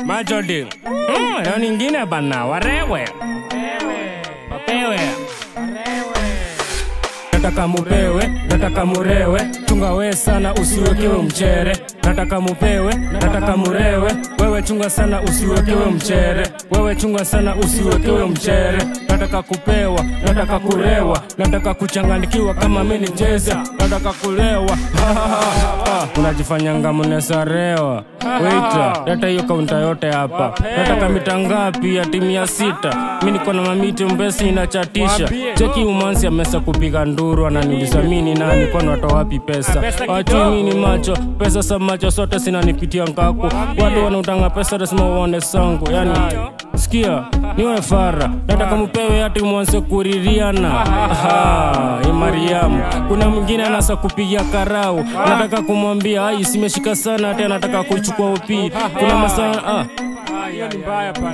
Majodi. Leo nyingine bana, warewe. Wapewe. Nataka mupewe, nataka murewe, chunga we sana usiwekewe mchere. Nataka mupewe, nataka murewe, wewe chunga sana usiwekewe mchere. Wewe chunga sana usiwekewe mchere. Nataka kupewa, nataka kurewa, nataka kuchanganikiwa kama mimi cheza. Nataka kulewa. Unajifanya ngamune sarewa. Waiter, leta hiyo kaunta yote hapa. Nataka mitangapi ya timu ya 6. Mimi niko na mamiti mbesi inachatisha. Cheki umansi amesa kupiga nduru, ananiuliza mimi nani, kwa natoa wapi pesa? Ati mimi macho, pesa sa macho sote sinanipitia ngako. Watu wanautanga pesa lazima uone sangu. Yani sikia, niwe fara. Nataka mupewe ati mwanze kuririana. Mariamu. Kuna mwingine anasa kupigia karau. Nataka kumwambia ai simeshika sana, ati anataka kuchukua upi. Kuna masaa hiyo ni mbaya pana.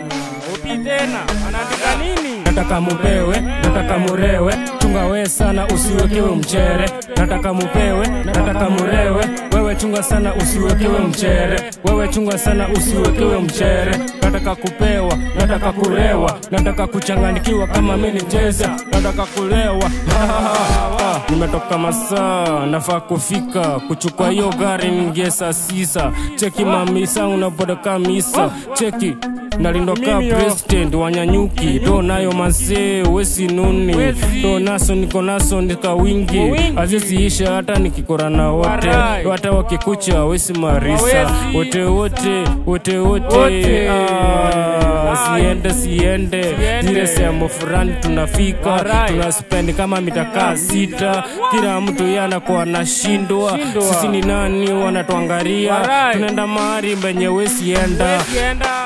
Upi tena anaandika nini? Nataka mupewe, nataka murewe, chunga we sana usiwekewe mchere. Nataka mupewe, nataka murewe, wewe chunga sana usiwekewe mchere. Wewe chunga sana usiwekewe mchere. Nataka kupewa, nataka kurewa, nataka kuchanganikiwa kama mimi cheza. Nataka kulewa. Nimetoka masaa, nafaa kufika kuchukua hiyo gari ningie saa 6. Cheki mamisa unapodoka misa. Cheki nalindoka president wanyanyuki. Do nayo mazee wesi nuni. Do naso niko naso nika wingi. Aziziisha hata nikikora na wote. Hata wakikucha wesi marisa. Wote wote, wote wote. Siende zile sehemu fulani tunafika. Tunaspendi kama mitaka 6. Kila mtu yana kwa anashindwa. Sisi ni nani wanatuangalia. Tunaenda mahali mbenye wesi enda.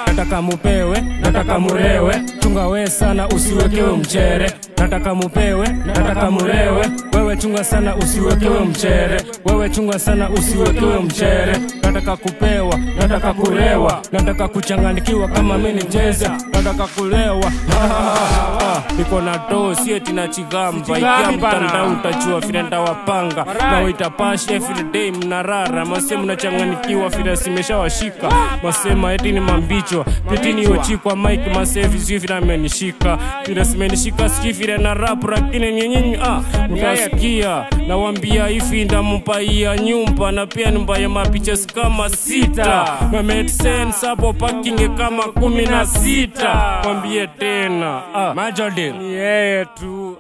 Nataka mupewe, nataka murewe, chunga we sana usiwekewe mchere. Nataka mupewe, nataka murewe, wewe chunga sana usiwekewe mchere. Wewe chunga sana usiwekewe mchere. Nataka kupewa, nataka kurewa, nataka kuchanganikiwa kama mimi cheza. Nataka kulewa. Niko na do sieti na chigamba. Ikia mtandao utachua vile ndawapanga. Na waitapashi every day mnarara. Masema mnachanganikiwa vile simeshawashika. Masema eti ni mambichwa. Petini yochikwa mike masevi zivira amenishika. Vile simenishika sikivire na rap rakine nyenyenyi. Mutasikia na wambia hivi ndamupaia nyumba. Na pia nimbaye mapiches kama 6. Na made sense hapo parking kama 16. Wambie tena Majodi ni yeye tu.